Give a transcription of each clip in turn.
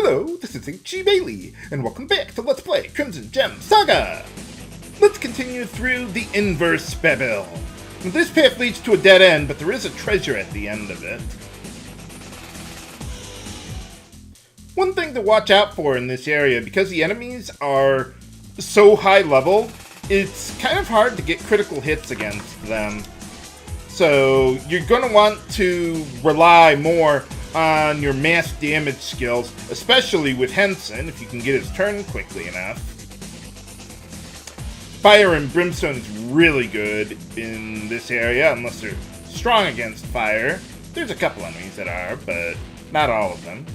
Hello, this is H.G. Bailey, and welcome back to Let's Play Crimson Gem Saga! Let's continue through the Inverse Babel. This path leads to a dead end, but there is a treasure at the end of it. One thing to watch out for in this area, because the enemies are so high level, it's kind of hard to get critical hits against them. So you're going to want to rely more on your mass damage skills, especially with Henson, if you can get his turn quickly enough. Fire and Brimstone is really good in this area, unless they're strong against fire. There's a couple enemies that are, but not all of them.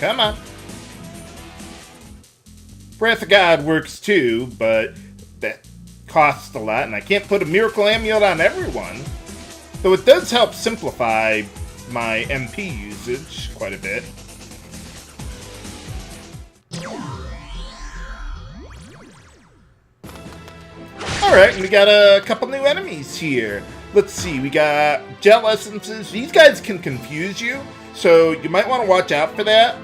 Come on. Breath of God works too, but that costs a lot, and I can't put a Miracle Amulet on everyone. Though it does help simplify my MP usage quite a bit. Alright, we got a couple new enemies here. Let's see, we got Gel Essences. These guys can confuse you, so you might want to watch out for that.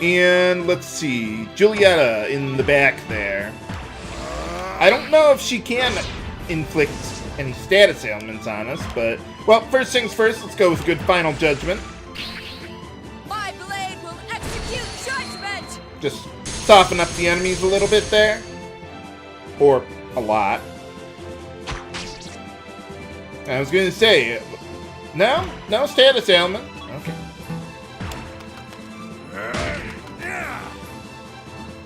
And let's see, Julietta in the back there. I don't know if she can inflict any status ailments on us, but, well, first things first, let's go with good final judgment. My blade will execute judgment! Just soften up the enemies a little bit there. Or a lot. I was gonna say, no status ailment. Okay.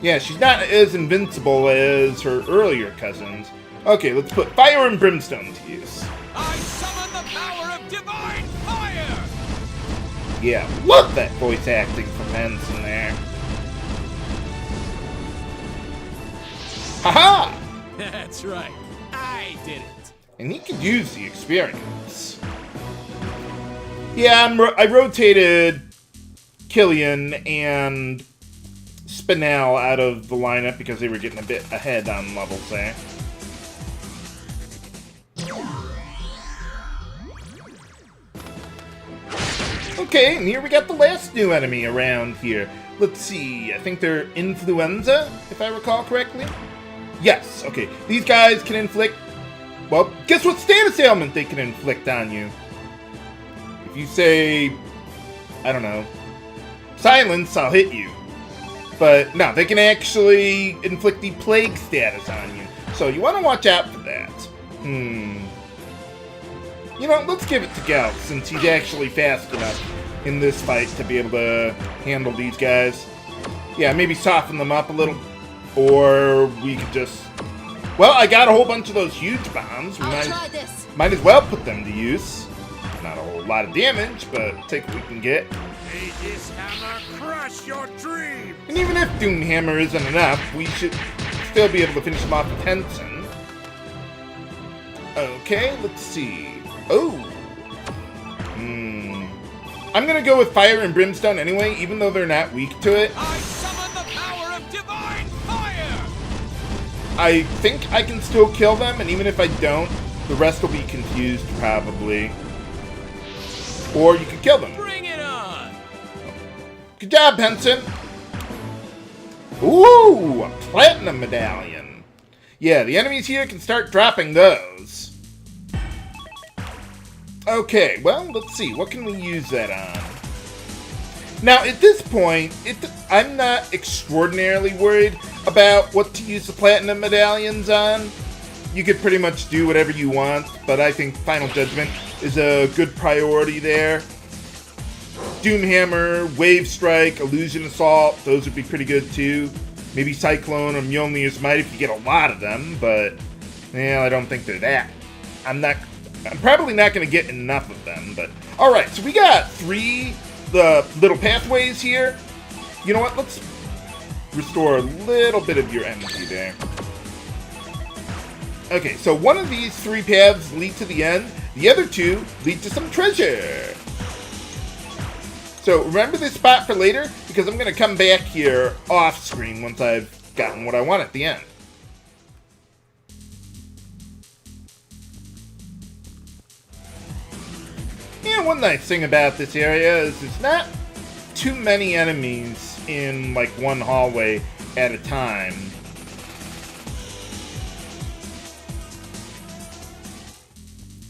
Yeah, she's not as invincible as her earlier cousins. Okay, let's put Fire and Brimstone to use. I summon the power of divine fire! Yeah, love that voice acting from Henson there. Haha! That's right, I did it. And he could use the experience. Yeah, I rotated Killian and Spinel out of the lineup because they were getting a bit ahead on levels there. Okay, and here we got the last new enemy around here. Let's see, I think they're Influenza, if I recall correctly. Yes, okay. These guys can inflict... Well, guess what status ailment they can inflict on you? If you say... I don't know. Silence, I'll hit you. But no, they can actually inflict the plague status on you. So you want to watch out for that. You know, let's give it to Gelts, since he's actually fast enough in this fight to be able to handle these guys. Yeah, maybe soften them up a little. Or we could just... Well, I got a whole bunch of those huge bombs. We might as well put them to use. Not a whole lot of damage, but take what we can get. May this hammer crush your dreams! And even if Doomhammer isn't enough, we should still be able to finish him off with Henson. Okay, let's see. Oh! I'm gonna go with Fire and Brimstone anyway, even though they're not weak to it. I summon the power of divine fire! I think I can still kill them, and even if I don't, the rest will be confused, probably. Or you could kill them. Bring it on! Good job, Henson! Ooh! A Platinum Medallion! Yeah, the enemies here can start dropping those. Okay, well, let's see. What can we use that on? Now, at this point, I'm not extraordinarily worried about what to use the Platinum Medallions on. You could pretty much do whatever you want, but I think Final Judgment is a good priority there. Doomhammer, Wave Strike, Illusion Assault, those would be pretty good too. Maybe Cyclone or Mjolnir's Might if you get a lot of them, but yeah, I don't think they're that. I'm probably not going to get enough of them, but alright, so we got 3 little pathways here. You know what, let's restore a little bit of your energy there. Okay, so one of these 3 paths lead to the end, the other 2 lead to some treasure. So remember this spot for later, because I'm going to come back here off screen once I've gotten what I want at the end. one nice thing about this area is there's not too many enemies in, like, one hallway at a time.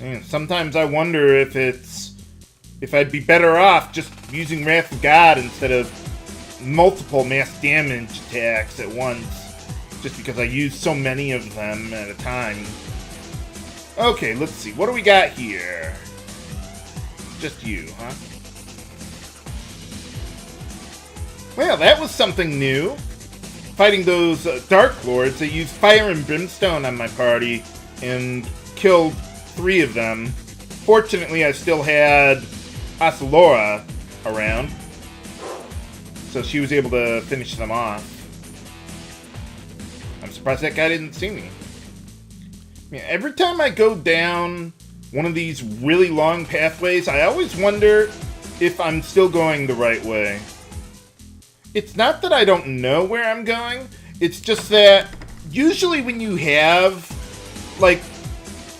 And sometimes I wonder if I'd be better off just using Wrath of God instead of multiple mass damage attacks at once, just because I use so many of them at a time. Okay, let's see. What do we got here? Just you, huh? Well, that was something new. Fighting those Dark Lords, they used fire and brimstone on my party and killed 3 of them. Fortunately, I still had Asalora around, so she was able to finish them off. I'm surprised that guy didn't see me. Yeah, every time I go down one of these really long pathways, I always wonder if I'm still going the right way. It's not that I don't know where I'm going, it's just that usually when you have, like,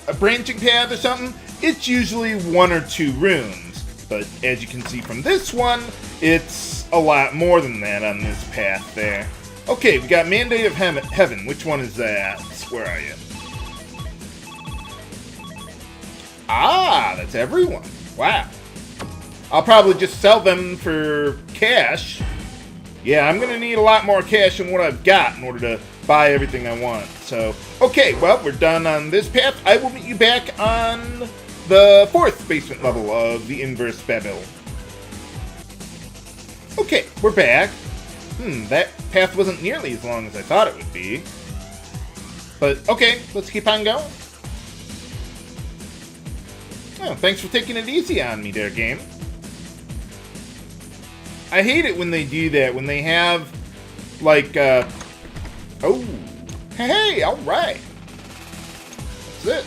a branching path or something, it's usually 1 or 2 rooms. But as you can see from this one, it's a lot more than that on this path there. Okay, we got Mandate of Heaven. Which one is that? Where are you? Ah, that's everyone. Wow. I'll probably just sell them for cash. Yeah, I'm gonna need a lot more cash than what I've got in order to buy everything I want. So, okay, well, we're done on this path. I will meet you back on the 4th basement level of the Inverse Babel. Okay, we're back. That path wasn't nearly as long as I thought it would be. But, okay, let's keep on going. Oh, thanks for taking it easy on me there, game. I hate it when they do that, when they have, like, oh, hey, alright. What's this?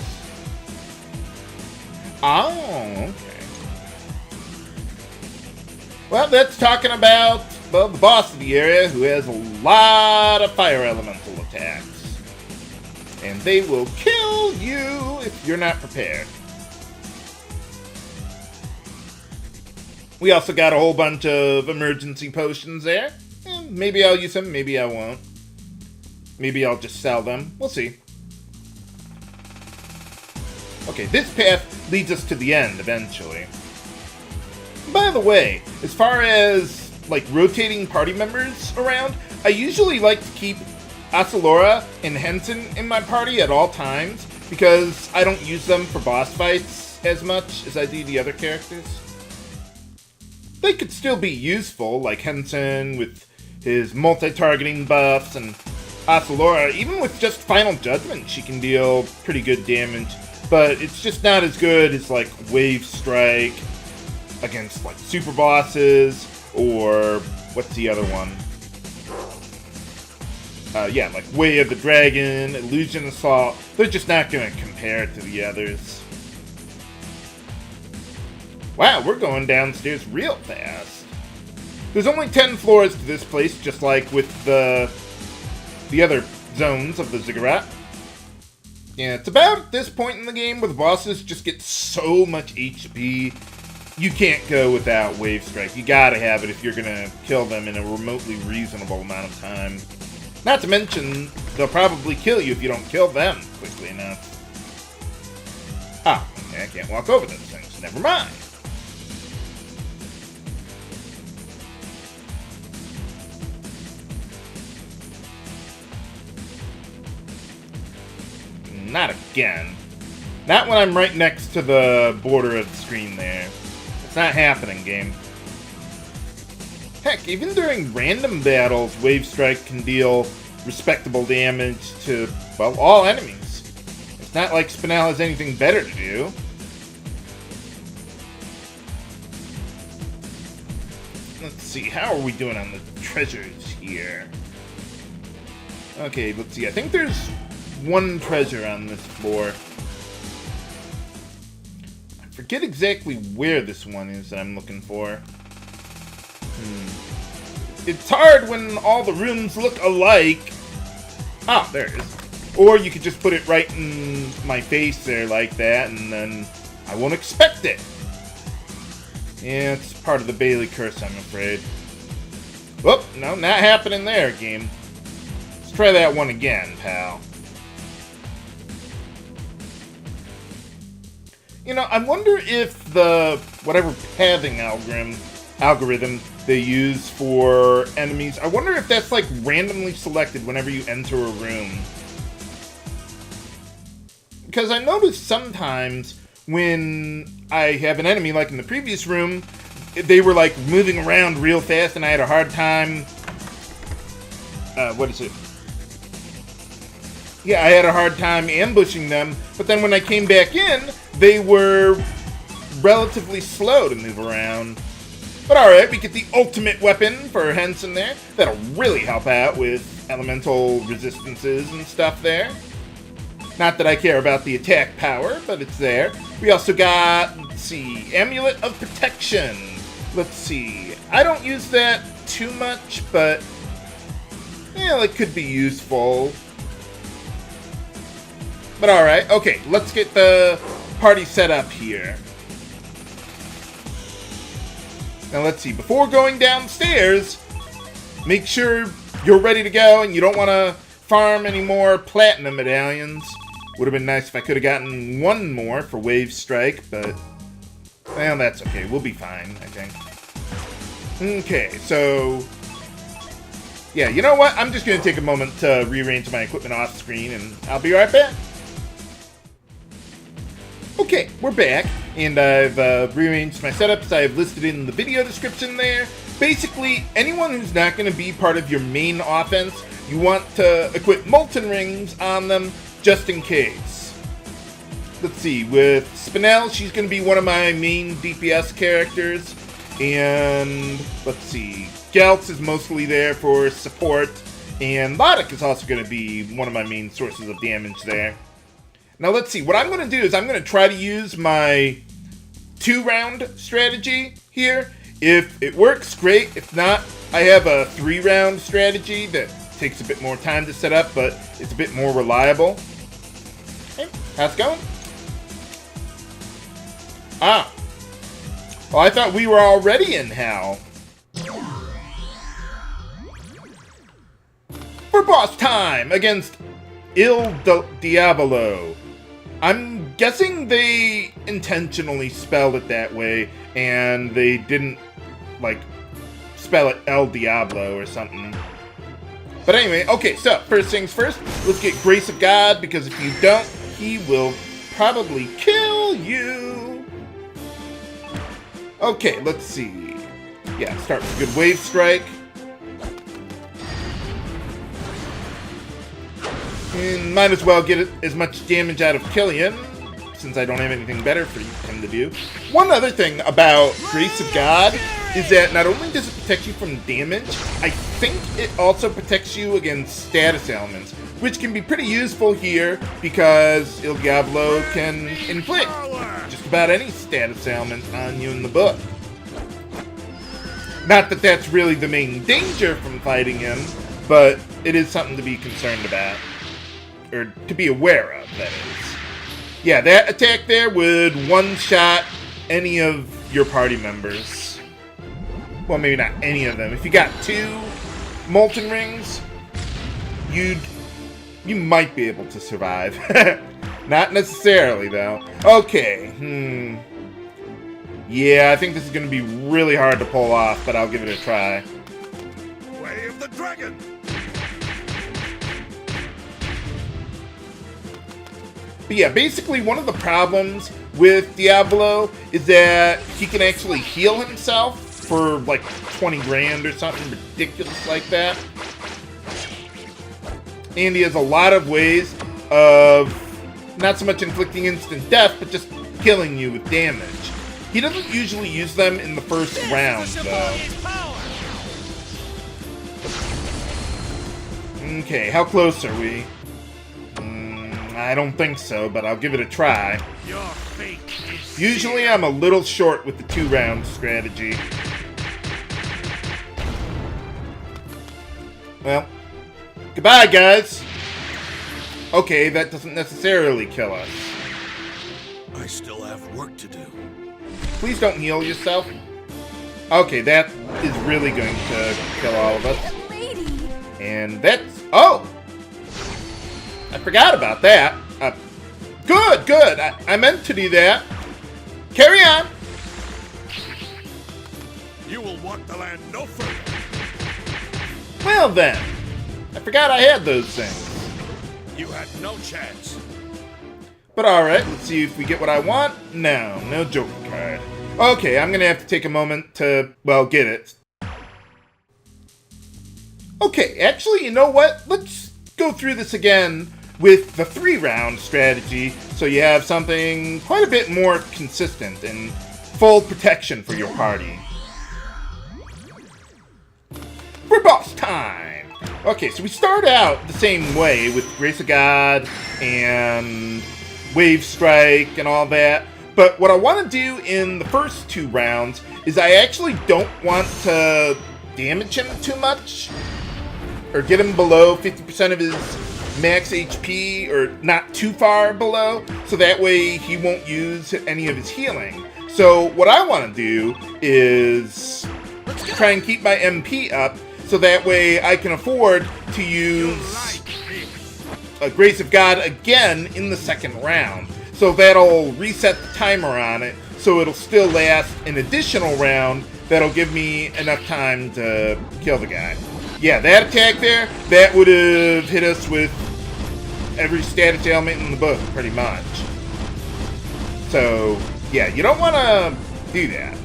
Oh, okay. Well, that's talking about, well, the boss of the area, who has a lot of fire elemental attacks. And they will kill you if you're not prepared. We also got a whole bunch of emergency potions there. Maybe I'll use them, maybe I won't. Maybe I'll just sell them. We'll see. Okay, this path leads us to the end, eventually. By the way, as far as, like, rotating party members around, I usually like to keep Asalora and Henson in my party at all times, because I don't use them for boss fights as much as I do the other characters. They could still be useful, like Henson with his multi-targeting buffs, and Asalora, even with just Final Judgment, she can deal pretty good damage, but it's just not as good as, like, Wave Strike against, like, super bosses, or what's the other one? Yeah, like Way of the Dragon, Illusion Assault. They're just not going to compare to the others. Wow, we're going downstairs real fast. There's only 10 floors to this place, just like with the other zones of the ziggurat. Yeah, it's about at this point in the game where the bosses just get so much HP, you can't go without Wave Strike. You gotta have it if you're gonna kill them in a remotely reasonable amount of time. Not to mention, they'll probably kill you if you don't kill them quickly enough. Ah, okay, I can't walk over those things. Never mind. Not again. Not when I'm right next to the border of the screen there. It's not happening, game. Heck, even during random battles, Wave Strike can deal respectable damage to, well, all enemies. It's not like Spinel has anything better to do. Let's see, how are we doing on the treasures here? Okay, let's see. I think there's one treasure on this floor. I forget exactly where this one is that I'm looking for. It's hard when all the rooms look alike. Ah, there it is. Or you could just put it right in my face there like that, and then I won't expect it. Yeah, it's part of the Bailey curse, I'm afraid. Whoop, no, not happening there, game. Let's try that one again, pal. You know, I wonder if the whatever pathing algorithm they use for enemies, I wonder if that's like randomly selected whenever you enter a room. Because I noticed sometimes when I have an enemy, like in the previous room, they were like moving around real fast and I had a hard time, what is it? Yeah, I had a hard time ambushing them, but then when I came back in, they were relatively slow to move around. But alright, we get the ultimate weapon for Henson there. That'll really help out with elemental resistances and stuff there. Not that I care about the attack power, but it's there. We also got, let's see, Amulet of Detection. Let's see, I don't use that too much, but yeah, it could be useful. But alright, okay, let's get the party set up here. Now let's see, before going downstairs, make sure you're ready to go and you don't want to farm any more platinum medallions. Would have been nice if I could have gotten one more for Wave Strike, but well, that's okay, we'll be fine, I think. Okay, so yeah, you know what? I'm just going to take a moment to rearrange my equipment off screen and I'll be right back. Okay, we're back, and I've rearranged my setups. I have listed in the video description there. Basically, anyone who's not going to be part of your main offense, you want to equip Molten Rings on them just in case. Let's see, with Spinel, she's going to be one of my main DPS characters, and let's see, Gelts is mostly there for support, and Lahduk is also going to be one of my main sources of damage there. Now let's see, what I'm going to do is I'm going to try to use my 2-round strategy here. If it works, great. If not, I have a 3-round strategy that takes a bit more time to set up, but it's a bit more reliable. Hey, how's it going? Ah. Well, I thought we were already in hell. For boss time against Il Diavolo. I'm guessing they intentionally spelled it that way, and they didn't, like, spell it El Diablo or something. But anyway, okay, so, first things first, let's get Grace of God, because if you don't, he will probably kill you. Okay, let's see. Yeah, start with a good Wave Strike. And might as well get as much damage out of Killian, since I don't have anything better for him to do. One other thing about Grace of God is that not only does it protect you from damage, I think it also protects you against status elements, which can be pretty useful here because Il Diablo can inflict just about any status element on you in the book. Not that that's really the main danger from fighting him, but it is something to be concerned about. Or to be aware of, that is. Yeah, that attack there would one-shot any of your party members. Well, maybe not any of them. If you got 2 Molten Rings, you might be able to survive. Not necessarily, though. Okay, yeah, I think this is going to be really hard to pull off, but I'll give it a try. Way of the Dragon! But yeah, basically one of the problems with Diablo is that he can actually heal himself for like 20 grand or something ridiculous like that. And he has a lot of ways of not so much inflicting instant death, but just killing you with damage. He doesn't usually use them in the first round, though. Okay, how close are we? I don't think so, but I'll give it a try. Your fate is Usually I'm a little short with the 2-round strategy. Well, goodbye, guys. Okay, that doesn't necessarily kill us. I still have work to do. Please don't heal yourself. Okay, that is really going to kill all of us. Lady. And that's... Oh! I forgot about that. Good, good. I meant to do that. Carry on. You will want the land no further. Well then. I forgot I had those things. You had no chance. But alright, let's see if we get what I want. No, no Joker card. Okay, I'm gonna have to take a moment to, well, get it. Okay, actually, you know what? Let's go through this again with the 3-round strategy, so you have something quite a bit more consistent and full protection for your party. For boss time! Okay, so we start out the same way with Grace of God and Wave Strike and all that, but what I want to do in the first 2 rounds is I actually don't want to damage him too much, or get him below 50% of his max HP, or not too far below, so that way he won't use any of his healing. So what I want to do is try and keep my MP up, so that way I can afford to use a Grace of God again in the 2nd round. So that'll reset the timer on it, so it'll still last an additional round that'll give me enough time to kill the guy. Yeah, that attack there, that would have hit us with every status ailment in the book, pretty much. So, yeah, you don't want to do that.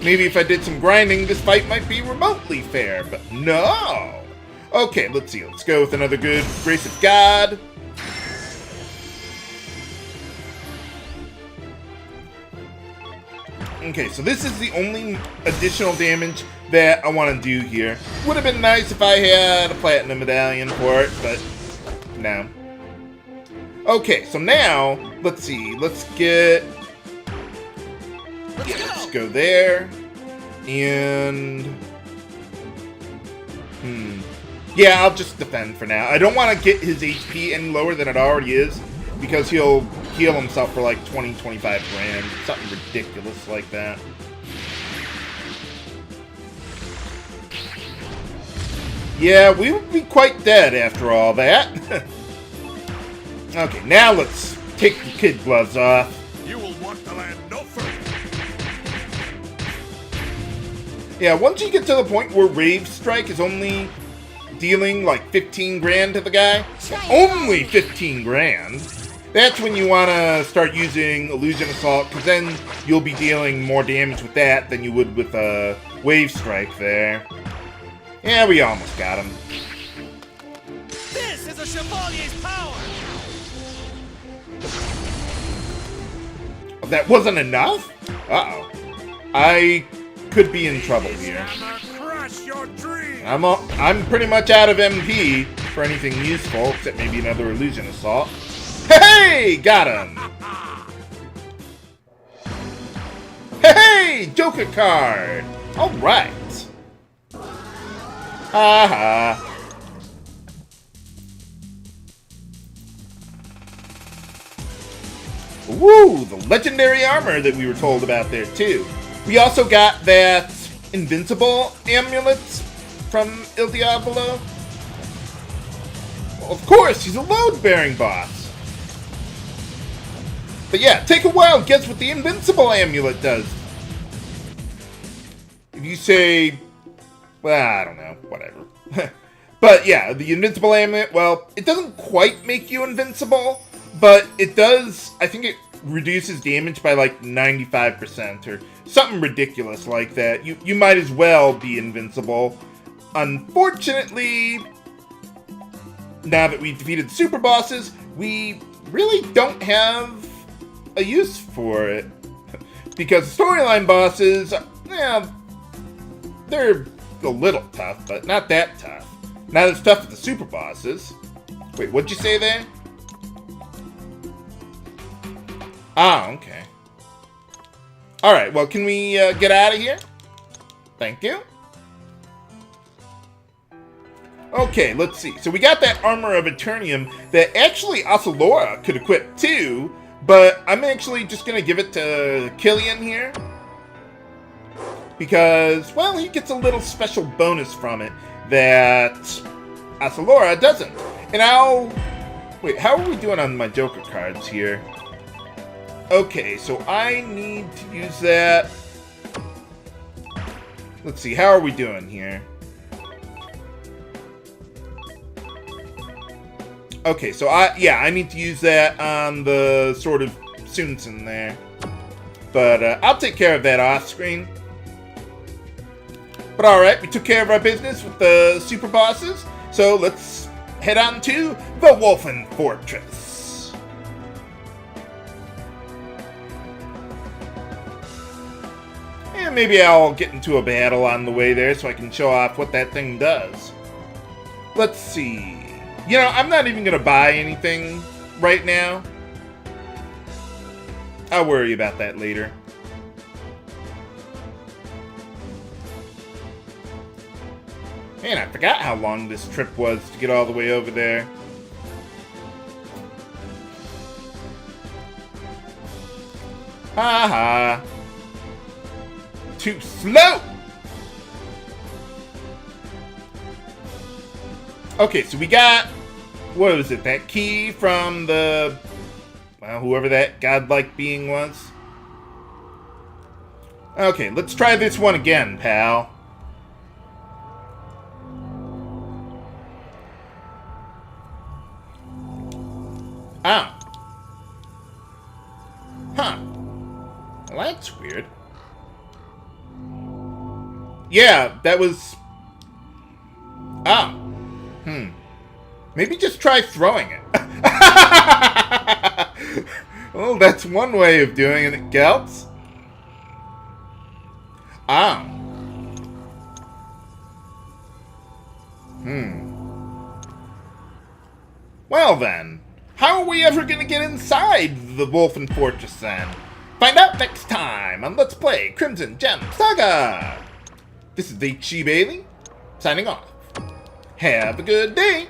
Maybe if I did some grinding, this fight might be remotely fair, but no! Okay, let's see. Let's go with another good Grace of God. Okay, so this is the only additional damage that I want to do here. Would have been nice if I had a platinum medallion for it, but no. Okay, so now, let's see. Let's get... Yeah, let's go there. And... Yeah, I'll just defend for now. I don't want to get his HP any lower than it already is, because he'll heal himself for like 20-25 grand. Something ridiculous like that. Yeah, we would be quite dead after all that. Okay, now let's take the kid gloves off. You will want the land no further. Yeah, once you get to the point where Wave Strike is only dealing like 15 grand to the guy, only 15 grand, that's when you want to start using Illusion Assault, because then you'll be dealing more damage with that than you would with a Wave Strike there. Yeah, we almost got him. This is a Chevalier's power! Oh, that wasn't enough? Uh-oh. I could be in trouble here. Crush your dreams. I'm pretty much out of MP for anything useful, except maybe another Illusion Assault. Hey! Got him! Hey! Joker card! Alright. Haha. Woo! The legendary armor that we were told about there, too. We also got that Invincible Amulet from Il Diavolo. Well, of course, he's a load-bearing boss. But yeah, take a wild guess what the Invincible Amulet does. If you say... Well, I don't know. Whatever. But yeah, the Invincible Amulet, well, it doesn't quite make you invincible, but it does... I think it reduces damage by like 95% or something ridiculous like that. You might as well be invincible. Unfortunately, now that we've defeated the super bosses, we really don't have a use for it. Because the storyline bosses, yeah, they're a little tough, but not that tough. Not as tough as the super bosses. Wait, what'd you say there? Ah, okay. Alright, well, can we get out of here? Thank you. Okay, let's see. So we got that Armor of Eternium that actually Asalora could equip too, but I'm actually just going to give it to Killian here. because, well, he gets a little special bonus from it that Asalora doesn't. And I'll... Wait, how are we doing on my Joker cards here? Okay, so I need to use that. Let's see, how are we doing here? Okay, so I need to use that on the sort of Soonsin there. But I'll take care of that off screen. But alright, we took care of our business with the super bosses. So let's head on to the Wolfen Fortress. And maybe I'll get into a battle on the way there so I can show off what that thing does. Let's see. You know, I'm not even going to buy anything right now. I'll worry about that later. Man, I forgot how long this trip was to get all the way over there. Ha ha. Too slow! Okay, so we got, what was it, that key from the, well, whoever that godlike being was. Okay, let's try this one again, pal. Oh. Huh. Well, that's weird. Yeah, that was... Oh. Maybe just try throwing it. Well, that's one way of doing it, Gelts. Oh. Well then, how are we ever gonna get inside the Wolfen Fortress then? Find out next time on Let's Play Crimson Gem Saga! This is HG Bailey, signing off. Have a good day!